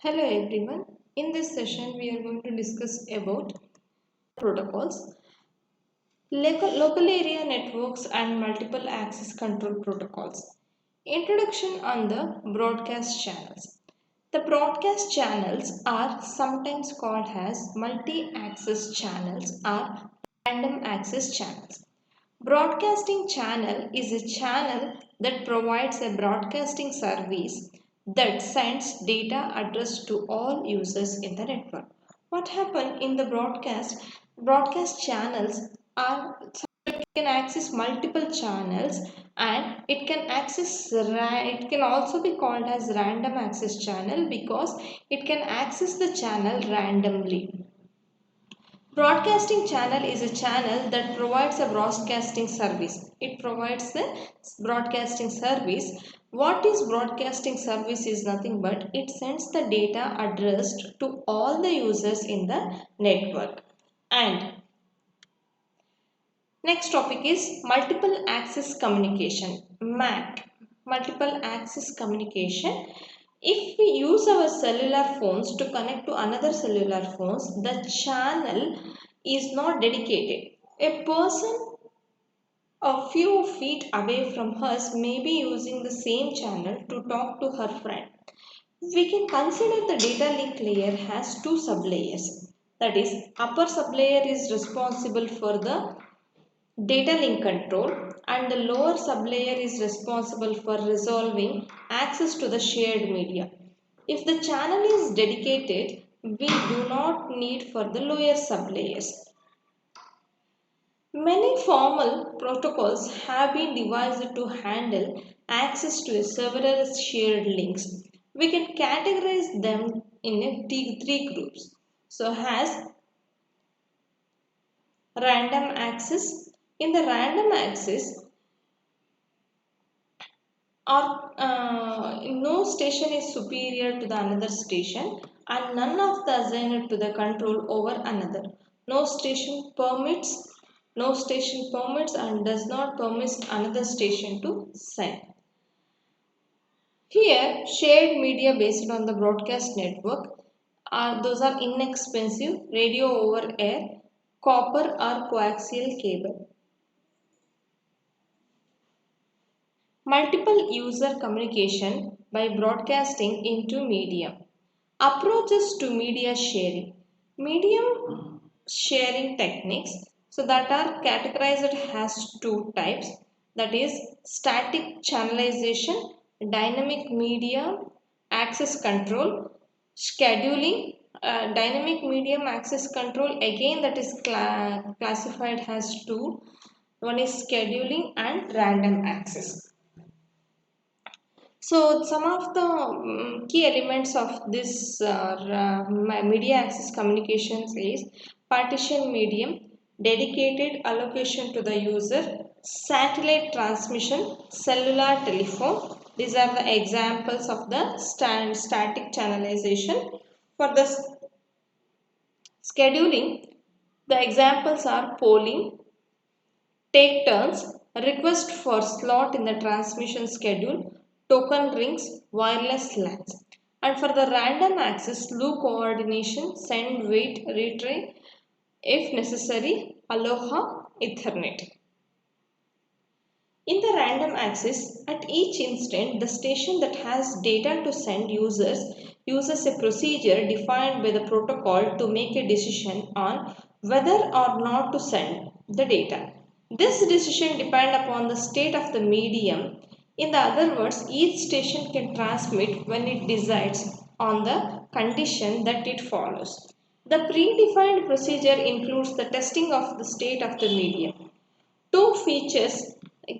Hello everyone. In this session, we are going to discuss about protocols, local area networks and multiple access control protocols. Introduction on the broadcast channels. The broadcast channels are sometimes called as multi-access channels or random access channels. Broadcasting channel is a channel that provides a broadcasting service that sends data addressed to all users in the network. What happens in the broadcast channels are it can access multiple channels and it can also be called as random access channel because it can access the channel randomly. Broadcasting channel is a channel that provides a broadcasting service. It provides the broadcasting service. What is broadcasting service is nothing but it sends the data addressed to all the users in the network. And next topic is multiple access communication, MAC, multiple access communication. If we use our cellular phones to connect to another cellular phones, the channel is not dedicated. A person a few feet away from us may be using the same channel to talk to her friend. We can consider the data link layer has two sublayers. That is, upper sublayer is responsible for the data link control and the lower sublayer is responsible for resolving access to the shared media. If the channel is dedicated, we do not need for the lower sublayers. Many formal protocols have been devised to handle access to several shared links. We can categorize them in three groups. So, has random access. In the random access, or no station is superior to the another station and none of the assigned to the control over another. No station permits and does not permit another station to send. Here, shared media based on the broadcast network those are inexpensive radio over air, copper or coaxial cable. Multiple user communication by broadcasting into medium. Approaches to media sharing. Medium sharing techniques so that are categorized as two types, that is static channelization, dynamic media access control, scheduling. Dynamic medium access control again that is classified as two. One is scheduling and random access. So some of the key elements of this media access communications is partition medium, dedicated allocation to the user, satellite transmission, cellular telephone. These are the examples of the static channelization. For the scheduling, the examples are polling, take turns, request for slot in the transmission schedule, token rings, wireless LANs. And for the random access, loop coordination, send, wait, retry, if necessary, Aloha, Ethernet. In the random access, at each instant, the station that has data to send uses a procedure defined by the protocol to make a decision on whether or not to send the data. This decision depends upon the state of the medium. In the other words, each station can transmit when it decides on the condition that it follows. The predefined procedure includes the testing of the state of the medium. Two features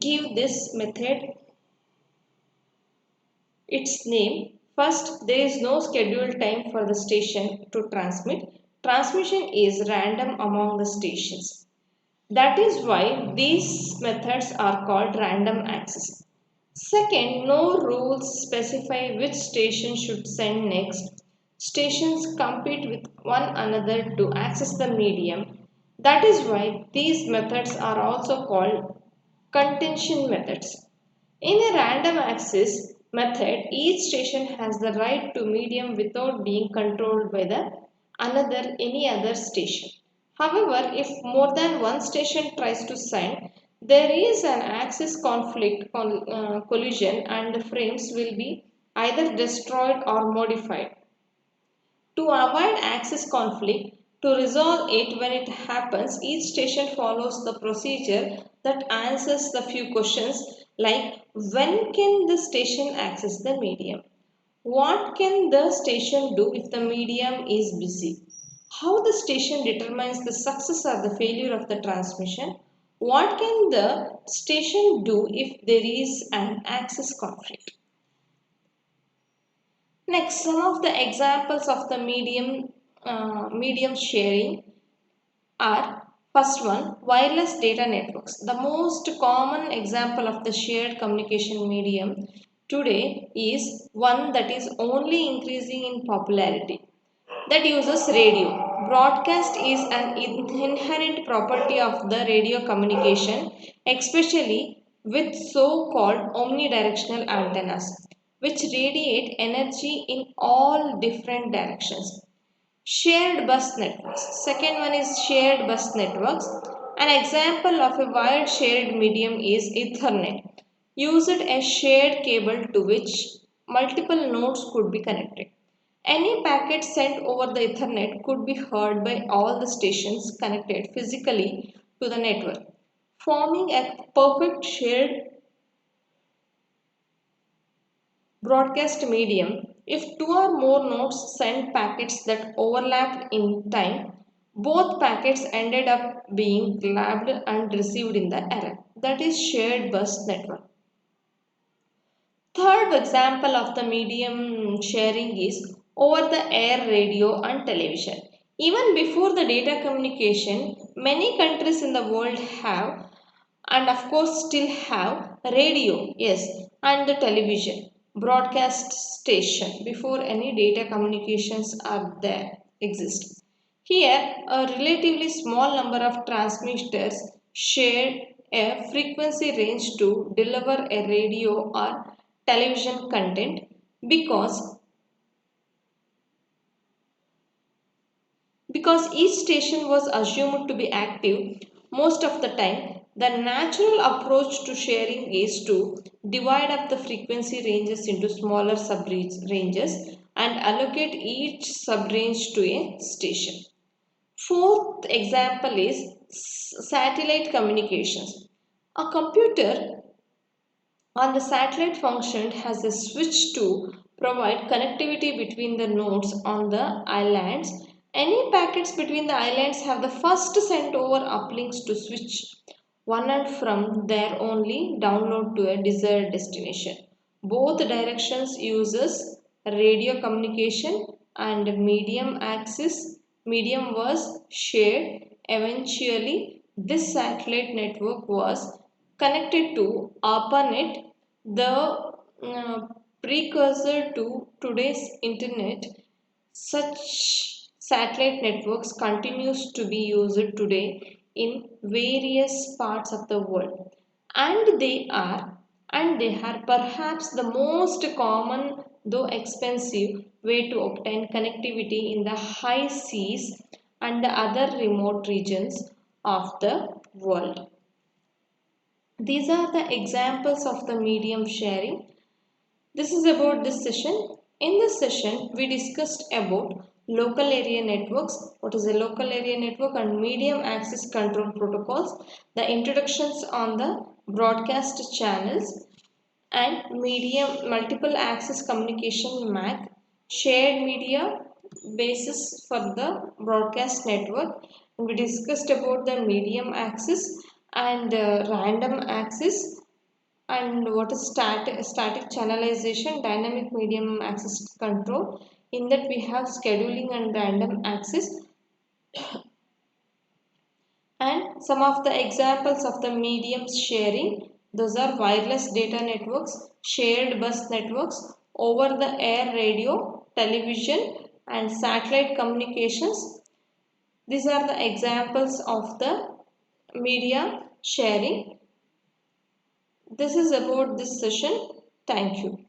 give this method its name. First, there is no scheduled time for the station to transmit. Transmission is random among the stations. That is why these methods are called random access. Second, no rules specify which station should send next. Stations compete with one another to access the medium. That is why these methods are also called contention methods. In a random access, method, each station has the right to medium without being controlled by the any other station. However, if more than one station tries to send, there is an axis conflict collision and the frames will be either destroyed or modified. To avoid axis conflict, to resolve it when it happens, each station follows the procedure that answers the few questions like when can the station access the medium? What can the station do if the medium is busy? How the station determines the success or the failure of the transmission? What can the station do if there is an access conflict? Next, some of the examples of the medium sharing are first one, wireless data networks. The most common example of the shared communication medium today is one that is only increasing in popularity, that uses radio. Broadcast is an inherent property of the radio communication, especially with so-called omnidirectional antennas, which radiate energy in all different directions. Shared bus networks. Second one is shared bus networks. An example of a wired shared medium is Ethernet. Used a shared cable to which multiple nodes could be connected. Any packet sent over the Ethernet could be heard by all the stations connected physically to the network, forming a perfect shared broadcast medium. If two or more nodes send packets that overlapped in time, both packets ended up being grabbed and received in the error. That is shared bus network. Third example of the medium sharing is over the air radio and television. Even before the data communication, many countries in the world have and of course still have radio, yes, and the television broadcast station before any data communications are there exist. Here, a relatively small number of transmitters share a frequency range to deliver a radio or television content because each station was assumed to be active most of the time. The natural approach to sharing is to divide up the frequency ranges into smaller sub-ranges and allocate each sub-range to a station. Fourth example is satellite communications. A computer on the satellite function has a switch to provide connectivity between the nodes on the islands. Any packets between the islands have the first sent over uplinks to switch one and from there only download to a desired destination. Both directions uses radio communication and medium was shared. Eventually, this satellite network was connected to ARPANET, the precursor to today's internet. Such satellite networks continues to be used today in various parts of the world, and they are perhaps the most common though expensive way to obtain connectivity in the high seas and the other remote regions of the world. These are the examples of the medium sharing. This is about this session. In this session, we discussed about local area networks, what is a local area network, and medium access control protocols, the introductions on the broadcast channels, and medium multiple access communication MAC, shared media basis for the broadcast network. We discussed about the medium access and random access, and what is static channelization, dynamic medium access control. In that we have scheduling and random access, and some of the examples of the mediums sharing, those are wireless data networks, shared bus networks, over the air radio, television, and satellite communications. These are the examples of the media sharing. This is about this session. Thank you.